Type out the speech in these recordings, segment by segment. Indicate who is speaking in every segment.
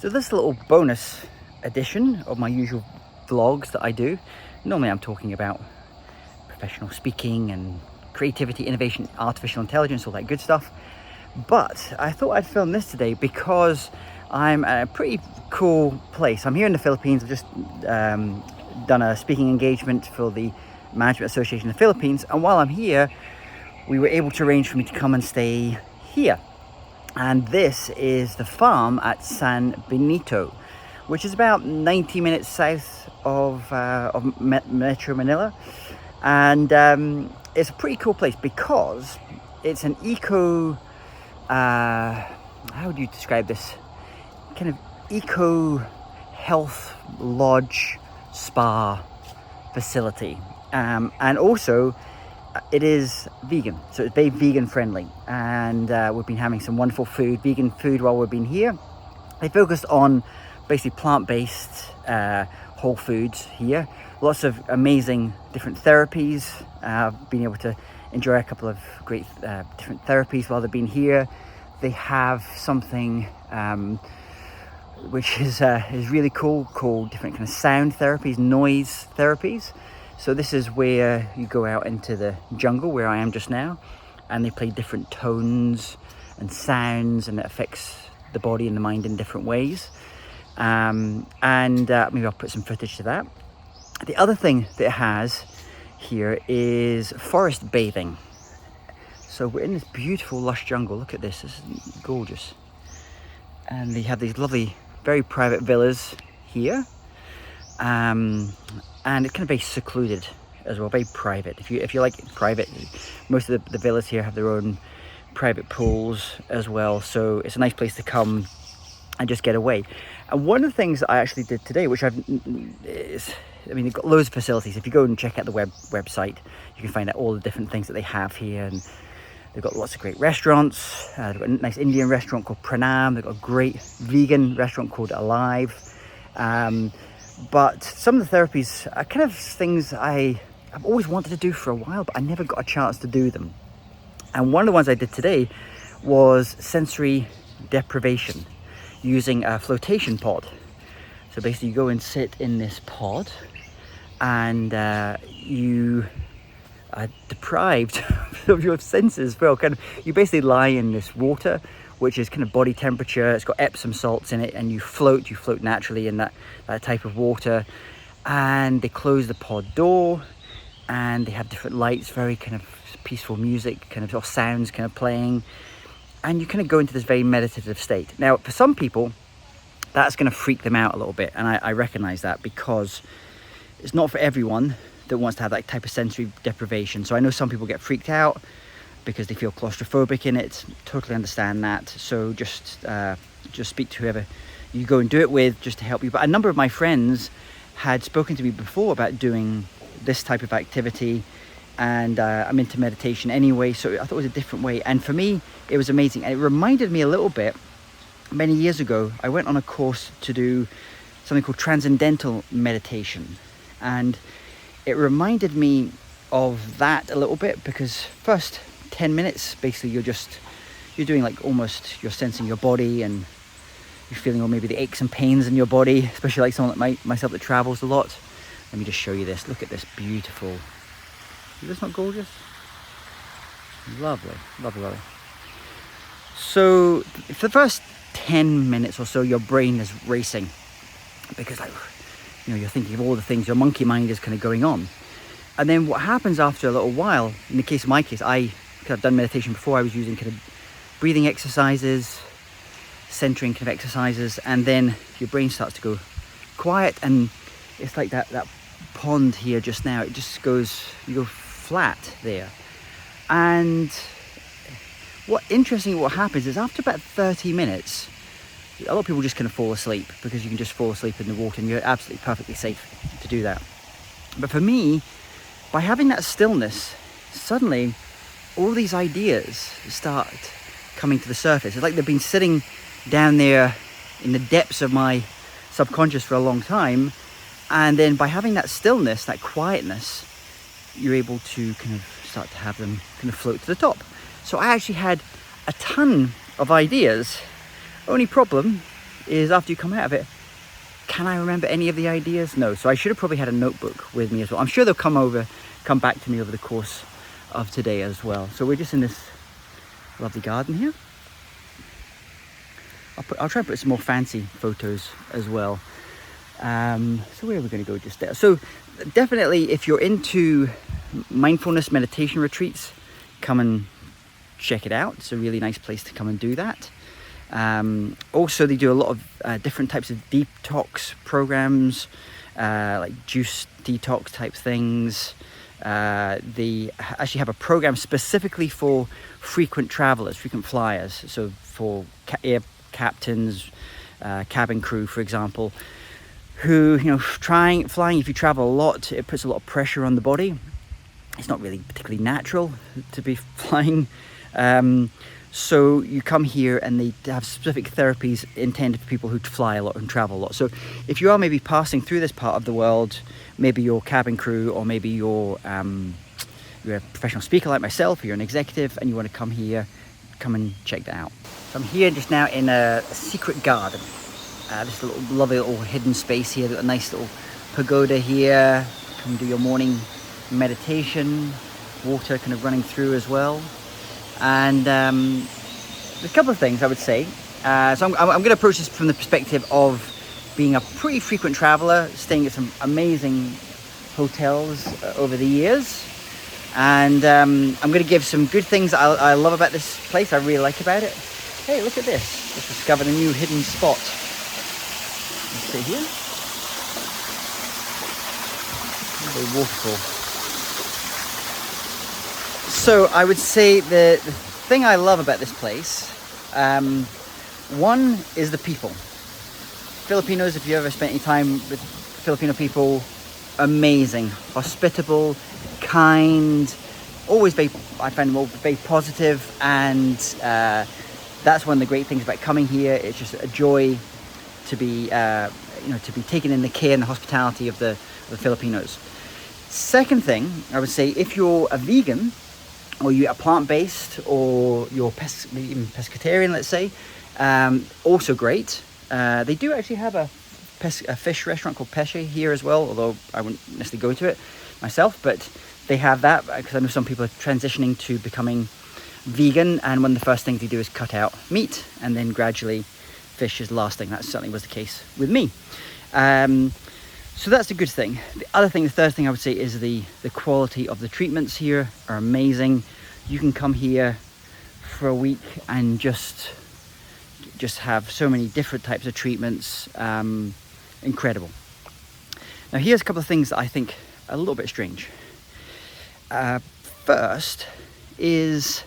Speaker 1: So this little bonus edition of my usual vlogs that I do. Normally I'm talking about professional speaking and creativity, innovation, artificial intelligence, all that good stuff. But I thought I'd film this today because I'm at a pretty cool place. I'm here in the Philippines. I've just done a speaking engagement for the Management Association of the Philippines. And while I'm here, we were able to arrange for me to come and stay here. And this is the farm at San Benito, which is about 90 minutes south of Metro Manila. And it's a pretty cool place because it's an eco, how would you describe this? Kind of eco health lodge spa facility. And also, it is vegan, so it's very vegan friendly, and we've been having some wonderful vegan food while we've been here. They focused on basically plant-based whole foods here. Lots of amazing different therapies. Being able to enjoy a couple of great different therapies while they've been here. They have something which is really cool, called different kind of sound therapies, noise therapies. So this is where you go out into the jungle, where I am just now, and they play different tones and sounds, and it affects the body and the mind in different ways. And maybe I'll put some footage to that. The other thing that it has here is forest bathing. So we're in this beautiful lush jungle. Look at this, this is gorgeous. And they have these lovely, very private villas here. And it's kind of very secluded as well, very private. If you like private, most of the villas here have their own private pools as well. So it's a nice place to come and just get away. And one of the things that I actually did today, which they've got loads of facilities. If you go and check out the website, you can find out all the different things that they have here. And they've got lots of great restaurants. They've got a nice Indian restaurant called Pranam. They've got a great vegan restaurant called Alive. But some of the therapies are kind of things I've always wanted to do for a while, but I never got a chance to do them. And one of the ones I did today was sensory deprivation using a flotation pod. So basically you go and sit in this pod and you are deprived of your senses. Well, you basically lie in this water, which is kind of body temperature. It's got Epsom salts in it, and you float naturally in that type of water. And they close the pod door, and they have different lights, very kind of peaceful music, kind of sounds kind of playing. And you kind of go into this very meditative state. Now, for some people, that's going to freak them out a little bit. And I recognize that, because it's not for everyone that wants to have that type of sensory deprivation. So I know some people get freaked out because they feel claustrophobic in it. Totally understand that. So just speak to whoever you go and do it with, just to help you. But a number of my friends had spoken to me before about doing this type of activity, and I'm into meditation anyway, so I thought it was a different way. And for me, it was amazing. And it reminded me a little bit, many years ago, I went on a course to do something called transcendental meditation. And it reminded me of that a little bit, because first 10 minutes, basically you're doing like almost, you're sensing your body, and you're feeling maybe the aches and pains in your body, especially like someone like myself that travels a lot. Let me just show you this. Look at this beautiful, is this not gorgeous? Lovely, lovely, lovely. So for the first 10 minutes or so, your brain is racing, because you're thinking of all the things, your monkey mind is kind of going on. And then what happens after a little while, in the case of my case, I've done meditation before. I was using kind of breathing exercises, centering kind of exercises, and then your brain starts to go quiet, and it's like that pond here just now, it just goes, you go flat there. And what happens is after about 30 minutes, a lot of people just kind of fall asleep, because you can just fall asleep in the water, and you're absolutely perfectly safe to do that. But for me, by having that stillness, suddenly all these ideas start coming to the surface. It's like they've been sitting down there in the depths of my subconscious for a long time. And then by having that stillness, that quietness, you're able to kind of start to have them kind of float to the top. So I actually had a ton of ideas. Only problem is after you come out of it, can I remember any of the ideas? No. So I should have probably had a notebook with me as well. I'm sure they'll come back to me over the course of today as well. So we're just in this lovely garden here. I'll try and put some more fancy photos as well. So where are we going to go just there? So definitely, if you're into mindfulness meditation retreats, come and check it out. It's a really nice place to come and do that. Also, they do a lot of different types of detox programs, like juice detox type things. They actually have a program specifically for frequent travelers, frequent flyers. So for air captains, cabin crew, for example, who, flying, if you travel a lot, it puts a lot of pressure on the body. It's not really particularly natural to be flying. So you come here and they have specific therapies intended for people who fly a lot and travel a lot. So if you are maybe passing through this part of the world, maybe you're cabin crew, or maybe you're a professional speaker like myself, or you're an executive and you want to come here, come and check that out. So I'm here just now in a secret garden. This lovely little hidden space here, a nice little pagoda here. Come do your morning meditation, water kind of running through as well. And a couple of things I would say. So I'm going to approach this from the perspective of being a pretty frequent traveler, staying at some amazing hotels over the years. And I'm going to give some good things I love about this place, I really like about it. Hey, look at this. Just discovered a new hidden spot. Let's see here. A waterfall. So I would say the thing I love about this place, one is the people. Filipinos, if you ever spent any time with Filipino people, amazing, hospitable, kind, always I find them all very positive, and that's one of the great things about coming here. It's just a joy to be taken in the care and the hospitality of the Filipinos. Second thing, I would say, if you're a vegan, or you're plant-based, or you're even pescatarian, let's say, also great. They do actually have a fish restaurant called Pesce here as well, although I wouldn't necessarily go to it myself, but they have that, because I know some people are transitioning to becoming vegan, and one of the first things they do is cut out meat, and then gradually fish is the last thing. That certainly was the case with me. So that's a good thing. The third thing I would say is the quality of the treatments here are amazing. You can come here for a week and just have so many different types of treatments. Incredible. Now here's a couple of things that I think are a little bit strange. First is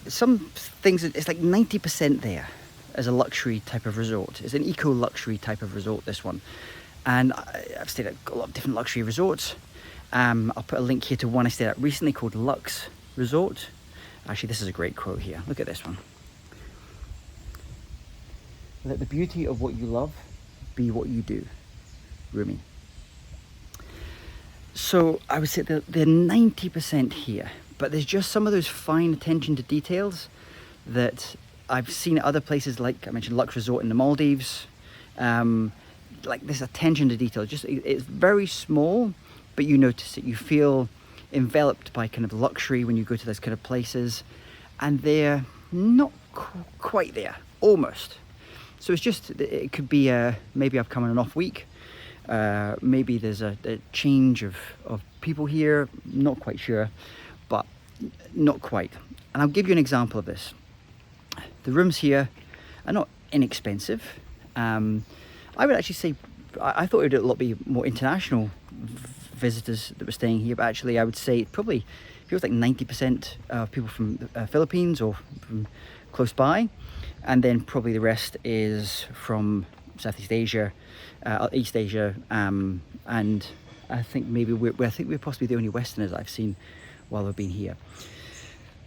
Speaker 1: some things, it's like 90% there as a luxury type of resort. It's an eco-luxury type of resort, this one. And I've stayed at a lot of different luxury resorts. I'll put a link here to one I stayed at recently called Lux Resort. Actually, this is a great quote here. Look at this one. Let the beauty of what you love be what you do. Rumi. So I would say they're 90% here, but there's just some of those fine attention to details that I've seen at other places, like I mentioned Lux Resort in the Maldives. Like this attention to detail, it's very small, but you notice it. You feel enveloped by kind of luxury when you go to those kind of places, and they're not quite there, almost. So it could be maybe I've come on an off week, maybe there's a change of people here, not quite sure, but not quite. And I'll give you an example of this. The rooms here are not inexpensive. I would actually say, I thought it would be more international visitors that were staying here, but actually I would say it probably feels like 90% of people from the Philippines or from close by, and then probably the rest is from Southeast Asia, East Asia, and I think we're possibly the only Westerners I've seen while we've been here.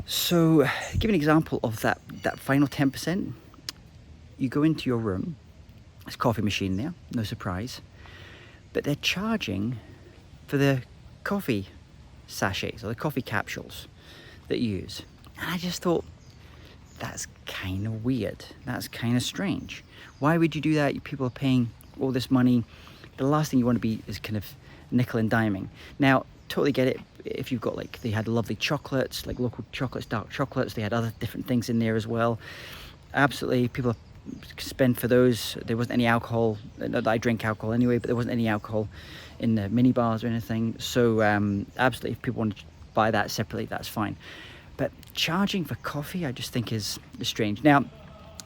Speaker 1: So, give an example of that final 10%. You go into your room, there's a coffee machine there, no surprise, but they're charging for the coffee sachets or the coffee capsules that you use. And I just thought, that's kind of weird. That's kind of strange. Why would you do that? People are paying all this money. The last thing you want to be is kind of nickel and diming. Now, totally get it if you've got like, they had lovely chocolates, like local chocolates, dark chocolates. They had other different things in there as well. Absolutely, people spend for those. There wasn't any alcohol. Not that I drink alcohol anyway, but there wasn't any alcohol in the mini bars or anything. So absolutely, if people want to buy that separately, that's fine. But charging for coffee, I just think is strange. Now,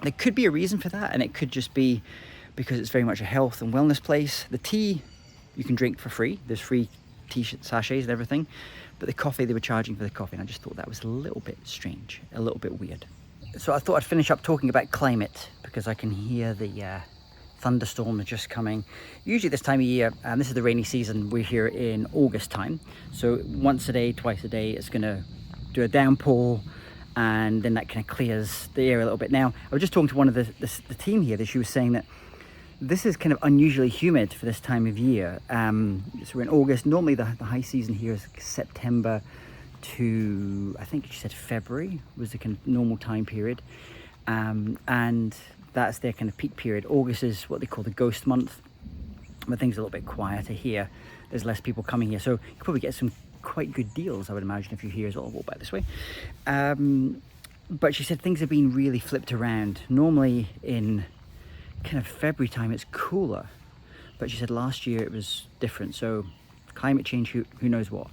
Speaker 1: there could be a reason for that, and it could just be because it's very much a health and wellness place. The tea you can drink for free. There's free tea sachets and everything. But the coffee, they were charging for the coffee, and I just thought that was a little bit strange, a little bit weird. So I thought I'd finish up talking about climate, because I can hear the thunderstorm are just coming. Usually this time of year, and this is the rainy season, we're here in August time. So once a day, twice a day, it's going to do a downpour, and then that kind of clears the air a little bit. Now, I was just talking to one of the team here, that she was saying that this is kind of unusually humid for this time of year. So we're in August. Normally the high season here is September to, I think she said February was the kind of normal time period. And that's their kind of peak period. August is what they call the ghost month, but things are a little bit quieter here. There's less people coming here. So you probably get some quite good deals, I would imagine, if you're here as well. I'll walk back this way. But she said things have been really flipped around. Normally in kind of February time it's cooler, but she said last year it was different. So climate change, who knows what.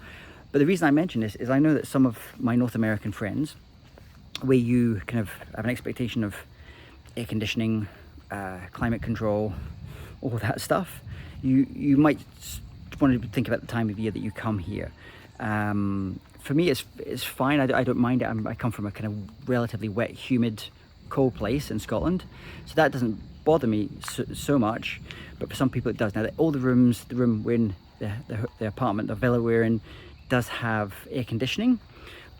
Speaker 1: But the reason I mention this is I know that some of my North American friends, where you kind of have an expectation of air conditioning, climate control, all that stuff, you might want to think about the time of year that you come here. For me, it's fine. I don't mind it. I come from a kind of relatively wet, humid, cold place in Scotland, so that doesn't bother me so much. But for some people it does. Now, all the rooms, the room we're in, the apartment, the villa we're in, does have air conditioning,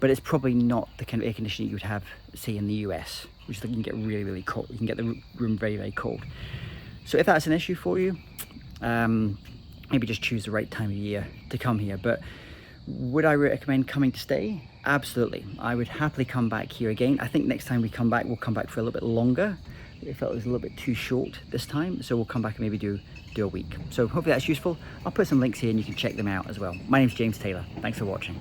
Speaker 1: but it's probably not the kind of air conditioning you would have, say, in the US, which you can get really, really cold. You can get the room very, very cold. So if that's an issue for you, maybe just choose the right time of year to come here. But would I recommend coming to stay? Absolutely. I would happily come back here again. I think next time we come back, we'll come back for a little bit longer. I felt it was a little bit too short this time, so we'll come back and maybe do a week. So hopefully that's useful. I'll put some links here and you can check them out as well. My name's James Taylor. Thanks for watching.